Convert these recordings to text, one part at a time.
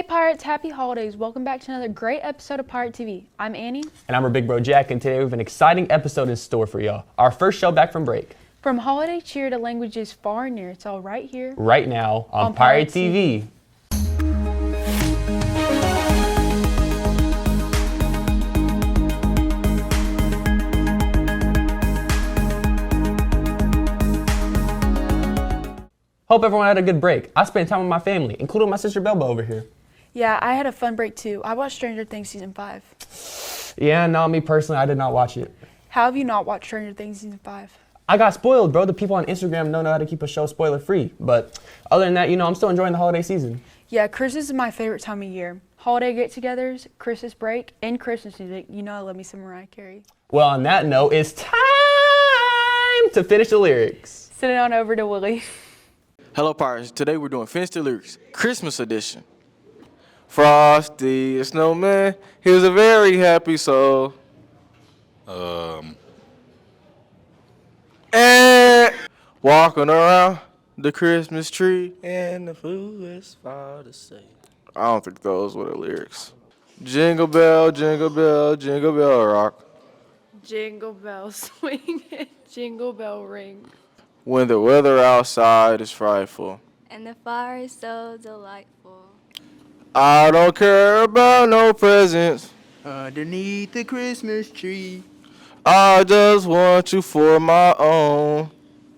Hey Pirates, happy holidays. Welcome back to another great episode of Pirate TV. I'm Annie. And I'm our big bro Jack, and today we have an exciting episode in store for y'all. Our first show back from break. From holiday cheer to languages far and near, it's all right here. Right now on Pirate TV. Hope everyone had a good break. I spent time with my family, including my sister Belba over here. Yeah, I had a fun break too. I watched Stranger Things Season 5. Yeah, no, me personally, I did not watch it. How have you not watched Stranger Things Season 5? I got spoiled, bro. The people on Instagram don't know how to keep a show spoiler free. But other than that, I'm still enjoying the holiday season. Yeah, Christmas is my favorite time of year. Holiday get-togethers, Christmas break, and Christmas music. You know I love me some Mariah Carey. Well, on that note, it's time to finish the lyrics. Send it on over to Willie. Hello, Pirates. Today we're doing Finish the Lyrics, Christmas edition. Frosty the Snowman, he was a very happy soul. And walking around the Christmas tree, and the foolish father say. I don't think those were the lyrics. Jingle bell, jingle bell, jingle bell rock. Jingle bells swing and jingle bell ring. When the weather outside is frightful. And the fire is so delightful. I don't care about no presents Underneath the Christmas tree, I just want you for my own.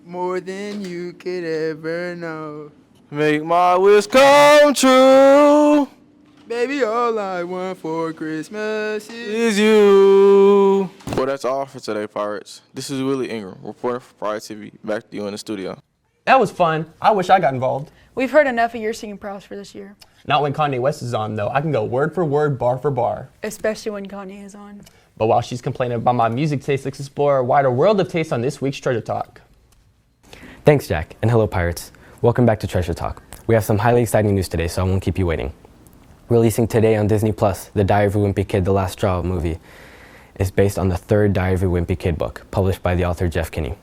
more than you could ever know. Make my wish come true. Baby, all I want for Christmas is Is you. Well, that's all for today, Pirates. This is Willie Ingram, reporting for Pirate TV. Back to you in the studio. That was fun. I wish I got involved. We've heard enough of your singing prowess for this year. Not when Kanye West is on, though. I can go word for word, bar for bar. Especially when Kanye is on. But while she's complaining about my music taste, let's explore a wider world of taste on this week's Treasure Talk. Thanks, Jack, and hello, Pirates. Welcome back to Treasure Talk. We have some highly exciting news today, so I won't keep you waiting. Releasing today on Disney+, The Diary of a Wimpy Kid, The Last Straw movie is based on the third Diary of a Wimpy Kid book, published by the author Jeff Kinney.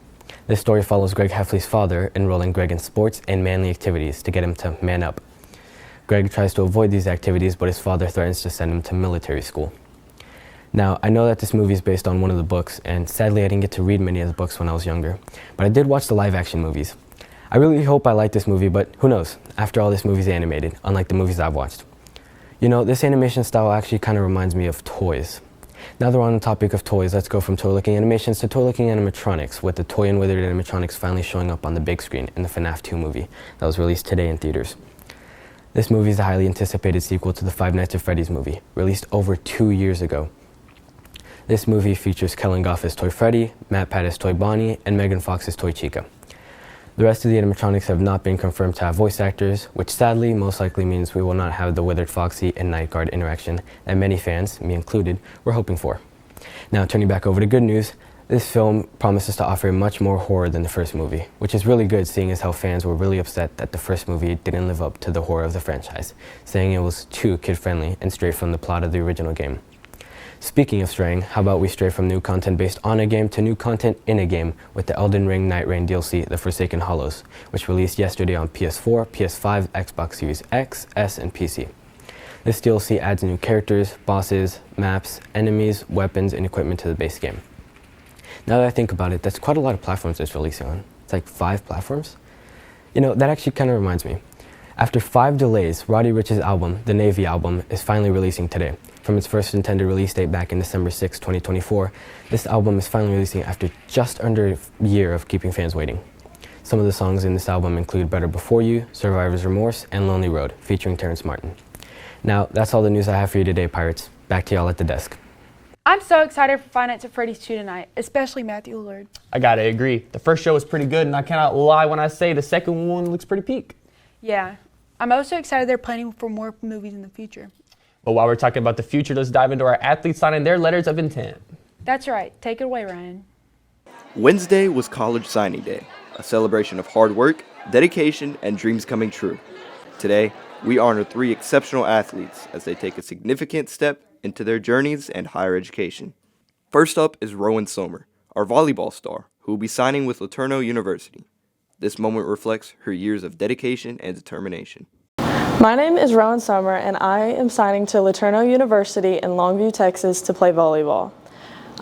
This story follows Greg Heffley's father enrolling Greg in sports and manly activities to get him to man up. Greg tries to avoid these activities, but his father threatens to send him to military school. Now, I know that this movie is based on one of the books, and sadly I didn't get to read many of the books when I was younger, but I did watch the live-action movies. I really hope I like this movie, but who knows? After all, this movie's animated, unlike the movies I've watched. This animation style actually kind of reminds me of toys. Now that we're on the topic of toys, let's go from toy-looking animations to toy-looking animatronics, with the toy and withered animatronics finally showing up on the big screen in the FNAF 2 movie that was released today in theaters. This movie is a highly anticipated sequel to the Five Nights at Freddy's movie, released over 2 years ago. This movie features Kellen Goff as Toy Freddy, Matt Pat as Toy Bonnie, and Megan Fox as Toy Chica. The rest of the animatronics have not been confirmed to have voice actors, which sadly most likely means we will not have the withered Foxy and Night Guard interaction that many fans, me included, were hoping for. Now turning back over to good news, this film promises to offer much more horror than the first movie, which is really good seeing as how fans were really upset that the first movie didn't live up to the horror of the franchise, saying it was too kid-friendly and strayed from the plot of the original game. Speaking of straying, how about we stray from new content based on a game to new content in a game with the Elden Ring Night Rain DLC, The Forsaken Hollows, which released yesterday on PS4, PS5, Xbox Series X, S, and PC. This DLC adds new characters, bosses, maps, enemies, weapons, and equipment to the base game. Now that I think about it, that's quite a lot of platforms it's releasing on. It's like 5 platforms. That actually kind of reminds me. After 5 delays, Roddy Ricch's album, The Navy album, is finally releasing today. From its first intended release date back in December 6, 2024, this album is finally releasing after just under a year of keeping fans waiting. Some of the songs in this album include Better Before You, Survivor's Remorse, and Lonely Road, featuring Terrence Martin. Now, that's all the news I have for you today, Pirates. Back to y'all at the desk. I'm so excited for Five Nights at Freddy's 2 tonight, especially Matthew Lillard. I gotta agree. The first show was pretty good, and I cannot lie when I say the second one looks pretty peak. Yeah, I'm also excited they're planning for more movies in the future. But while we're talking about the future, let's dive into our athletes signing their letters of intent. That's right. Take it away, Ryan. Wednesday was College Signing Day, a celebration of hard work, dedication, and dreams coming true. Today, we honor 3 exceptional athletes as they take a significant step into their journeys and higher education. First up is Rowan Somer, our volleyball star, who will be signing with LeTourneau University. This moment reflects her years of dedication and determination. My name is Rowan Summer, and I am signing to LeTourneau University in Longview, Texas to play volleyball.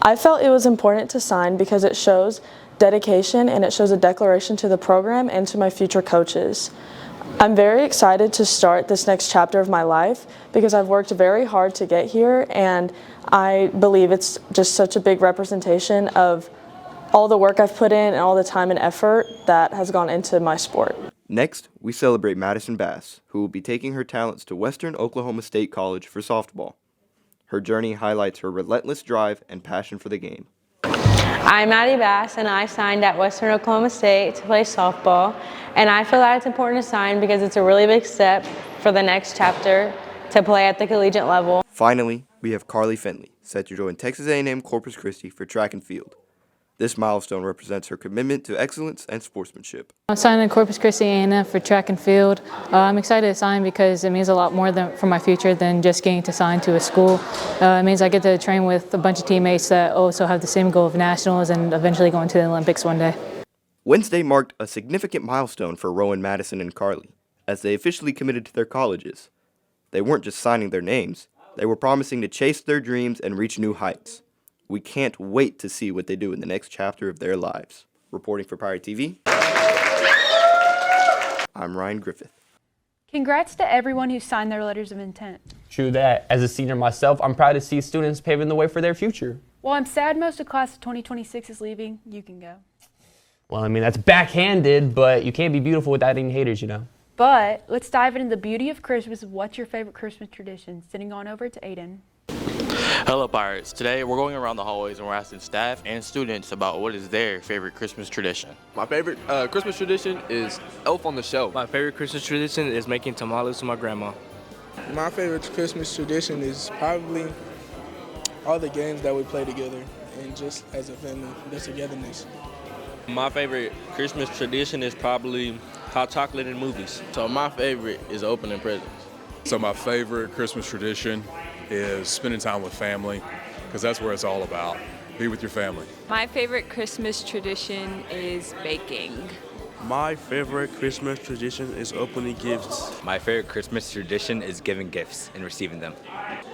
I felt it was important to sign because it shows dedication and it shows a declaration to the program and to my future coaches. I'm very excited to start this next chapter of my life because I've worked very hard to get here, and I believe it's just such a big representation of all the work I've put in and all the time and effort that has gone into my sport. Next, we celebrate Madison Bass, who will be taking her talents to Western Oklahoma State College for softball. Her journey highlights her relentless drive and passion for the game. I'm Maddie Bass, and I signed at Western Oklahoma State to play softball. And I feel that it's important to sign because it's a really big step for the next chapter to play at the collegiate level. Finally, we have Carly Finley, set to join Texas A&M Corpus Christi for track and field. This milestone represents her commitment to excellence and sportsmanship. I'm signing Corpus Christi A&M for track and field. I'm excited to sign because it means a lot more for my future than just getting to sign to a school. It means I get to train with a bunch of teammates that also have the same goal of nationals and eventually going to the Olympics one day. Wednesday marked a significant milestone for Rowan, Madison, and Carly, as they officially committed to their colleges. They weren't just signing their names, they were promising to chase their dreams and reach new heights. We can't wait to see what they do in the next chapter of their lives. Reporting for Pirate TV, I'm Ryan Griffith. Congrats to everyone who signed their letters of intent. True that. As a senior myself, I'm proud to see students paving the way for their future. While I'm sad most of class of 2026 is leaving, you can go. Well, I mean, that's backhanded, but you can't be beautiful without any haters, you know. But let's dive into the beauty of Christmas. What's your favorite Christmas tradition? Sitting on over to Aiden. Hello Pirates. Today we're going around the hallways and we're asking staff and students about what is their favorite Christmas tradition. My favorite Christmas tradition is Elf on the Shelf. My favorite Christmas tradition is making tamales with my grandma. My favorite Christmas tradition is probably all the games that we play together and just as a family, the togetherness. My favorite Christmas tradition is probably hot chocolate and movies. So my favorite is opening presents. So my favorite Christmas tradition is spending time with family, because that's where it's all about. Be with your family. My favorite Christmas tradition is baking. My favorite Christmas tradition is opening gifts. My favorite Christmas tradition is giving gifts and receiving them.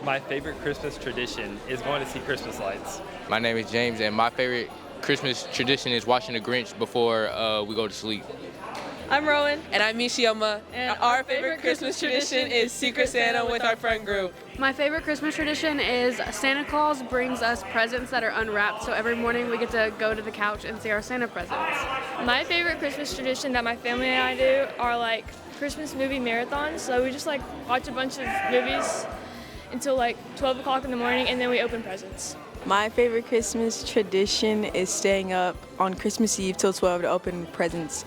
My favorite Christmas tradition is going to see Christmas lights. My name is James, and my favorite Christmas tradition is watching The Grinch before we go to sleep. I'm Rowan. And I'm Mishioma. And our favorite Christmas tradition is Secret Santa with our friend group. My favorite Christmas tradition is Santa Claus brings us presents that are unwrapped, so every morning we get to go to the couch and see our Santa presents. My favorite Christmas tradition that my family and I do are like Christmas movie marathons. So we just like watch a bunch of movies until like 12 o'clock in the morning, and then we open presents. My favorite Christmas tradition is staying up on Christmas Eve till 12 to open presents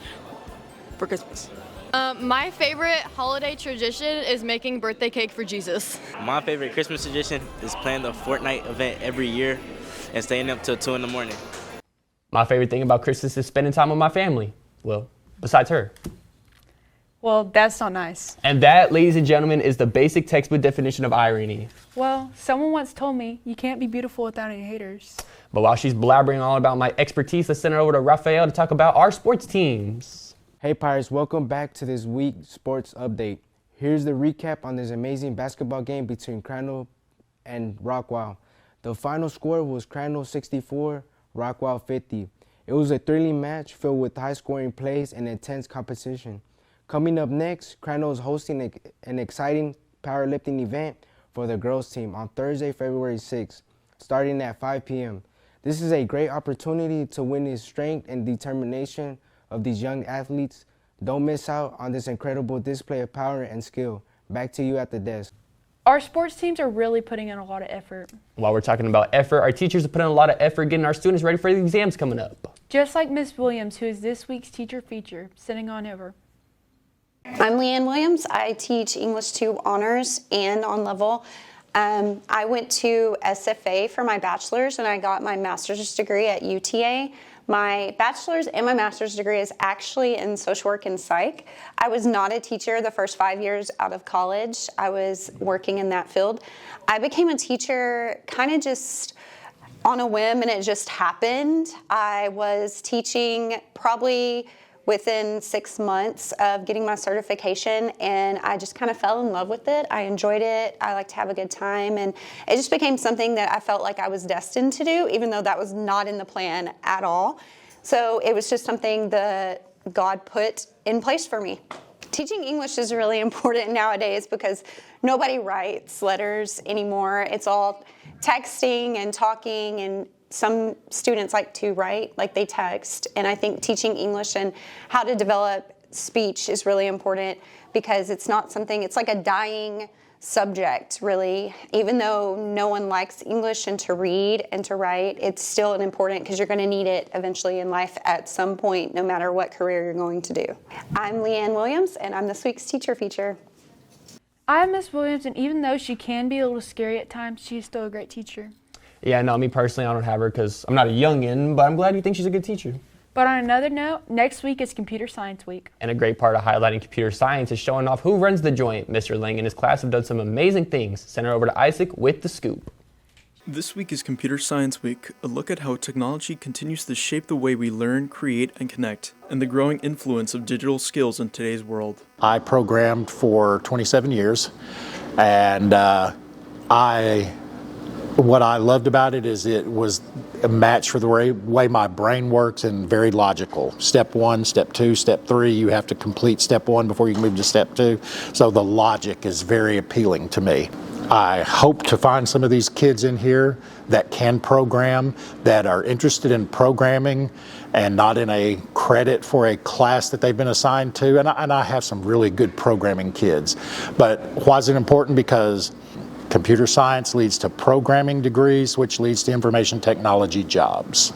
for Christmas. My favorite holiday tradition is making birthday cake for Jesus. My favorite Christmas tradition is playing the Fortnite event every year and staying up till 2 in the morning. My favorite thing about Christmas is spending time with my family. Well, besides her. Well, that's not nice. And that, ladies and gentlemen, is the basic textbook definition of irony. Well, someone once told me you can't be beautiful without any haters. But while she's blabbering all about my expertise, let's send her over to Raphael to talk about our sports teams. Hey Pirates, welcome back to this week's sports update. Here's the recap on this amazing basketball game between Crandall and Rockwall. The final score was Crandall 64, Rockwall 50. It was a thrilling match filled with high-scoring plays and intense competition. Coming up next, Crandall is hosting an exciting powerlifting event for the girls team on Thursday, February 6th, starting at 5 p.m. This is a great opportunity to witness strength and determination of these young athletes. Don't miss out on this incredible display of power and skill. Back to you at the desk. Our sports teams are really putting in a lot of effort. While we're talking about effort, our teachers are putting in a lot of effort getting our students ready for the exams coming up. Just like Miss Williams, who is this week's teacher feature, sitting on over. I'm Leanne Williams. I teach English 2 honors and on level. I went to SFA for my bachelor's and I got my master's degree at UTA. My bachelor's and my master's degree is actually in social work and psych. I was not a teacher the first 5 years out of college. I was working in that field. I became a teacher kind of just on a whim, and it just happened. I was teaching probably within 6 months of getting my certification, and I just kind of fell in love with it. I enjoyed it. I like to have a good time, and it just became something that I felt like I was destined to do, even though that was not in the plan at all. So it was just something that God put in place for me. Teaching English is really important nowadays because nobody writes letters anymore. It's all texting and talking, and some students like to write, like they text. And I think teaching English and how to develop speech is really important because it's not something, it's like a dying subject, really. Even though no one likes English and to read and to write, it's still important because you're going to need it eventually in life at some point, no matter what career you're going to do. I'm Leanne Williams, and I'm this week's teacher feature. I'm Miss Williams, and even though she can be a little scary at times, she's still a great teacher. Yeah, no, me personally, I don't have her because I'm not a youngin', but I'm glad you think she's a good teacher. But on another note, next week is Computer Science Week. And a great part of highlighting computer science is showing off who runs the joint. Mr. Lang and his class have done some amazing things. Send her over to Isaac with the scoop. This week is Computer Science Week, a look at how technology continues to shape the way we learn, create, and connect, and the growing influence of digital skills in today's world. I programmed for 27 years, and what I loved about it is it was a match for the way my brain works and very logical. Step 1, step 2, step 3, you have to complete step 1 before you can move to step 2. So the logic is very appealing to me. I hope to find some of these kids in here that can program, that are interested in programming and not in a credit for a class that they've been assigned to. And I have some really good programming kids. But why is it important? Because computer science leads to programming degrees, which leads to information technology jobs.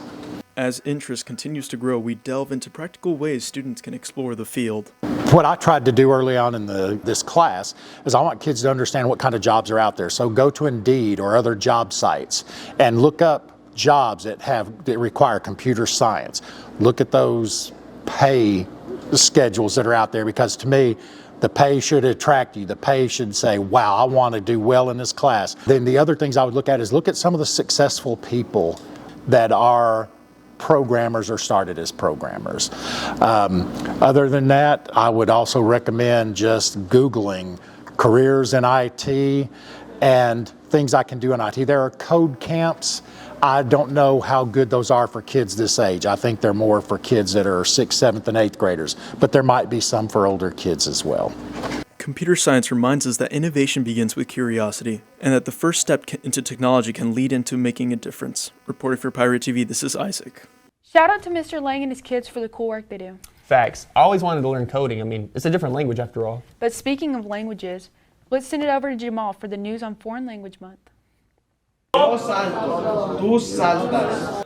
As interest continues to grow, we delve into practical ways students can explore the field. What I tried to do early on in this class is I want kids to understand what kind of jobs are out there. So go to Indeed or other job sites and look up jobs that require computer science. Look at those pay schedules that are out there, because to me, the pay should attract you. The pay should say, wow, I want to do well in this class. Then the other things I would look at is look at some of the successful people that are programmers or started as programmers. Other than that, I would also recommend just Googling careers in IT and things I can do in IT. There are code camps. I don't know how good those are for kids this age. I think they're more for kids that are 6th, 7th, and 8th graders, but there might be some for older kids as well. Computer science reminds us that innovation begins with curiosity, and that the first step into technology can lead into making a difference. Reporting for Pirate TV, this is Isaac. Shout out to Mr. Lang and his kids for the cool work they do. Facts. I always wanted to learn coding. I mean, it's a different language after all. But speaking of languages, let's send it over to Jamal for the news on Foreign Language Month.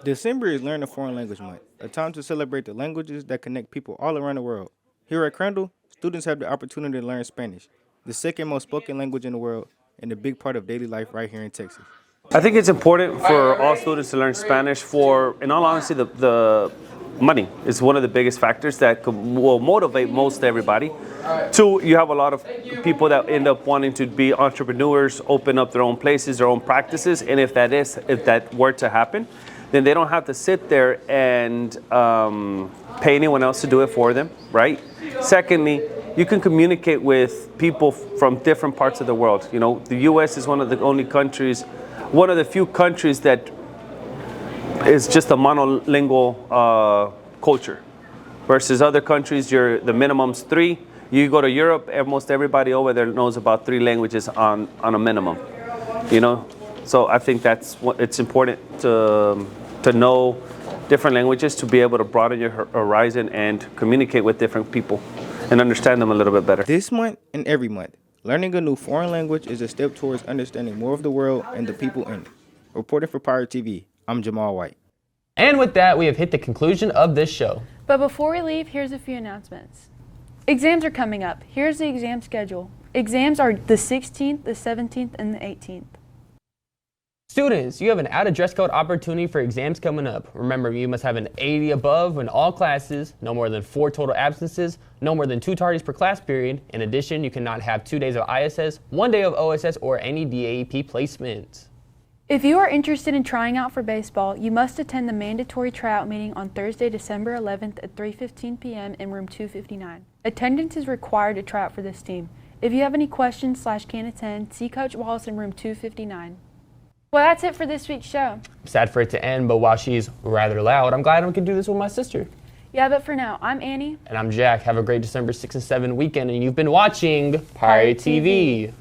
December is Learn a Foreign Language Month, a time to celebrate the languages that connect people all around the world. Here at Crandall, students have the opportunity to learn Spanish, the second most spoken language in the world, and a big part of daily life right here in Texas. I think it's important for all students to learn Spanish for, in all honesty, the money is one of the biggest factors that will motivate most everybody. 2, you have a lot of people that end up wanting to be entrepreneurs, open up their own places, their own practices, and if that were to happen, then they don't have to sit there and pay anyone else to do it for them, right? Secondly, you can communicate with people from different parts of the world. You know, the U.S. is one of the few countries that is just a monolingual culture, versus other countries, the minimum's 3. You go to Europe, almost everybody over there knows about 3 languages on a minimum. You know, so I think it's important to know different languages to be able to broaden your horizon and communicate with different people and understand them a little bit better. This month and every month, learning a new foreign language is a step towards understanding more of the world and the people in it. Reporting for Pirate TV, I'm Jamal White. And with that, we have hit the conclusion of this show. But before we leave, here's a few announcements. Exams are coming up. Here's the exam schedule. Exams are the 16th, the 17th, and the 18th. Students, you have an out-of-dress code opportunity for exams coming up. Remember, you must have an 80 above in all classes, no more than 4 total absences, no more than 2 tardies per class period. In addition, you cannot have 2 days of ISS, 1 day of OSS, or any DAEP placements. If you are interested in trying out for baseball, you must attend the mandatory tryout meeting on Thursday, December 11th at 3:15 p.m. in room 259. Attendance is required to try out for this team. If you have any questions / can't attend, see Coach Wallace in room 259. Well, that's it for this week's show. Sad for it to end, but while she's rather loud, I'm glad I can do this with my sister. Yeah, but for now, I'm Annie. And I'm Jack. Have a great December 6 and 7 weekend, and you've been watching Pirate TV.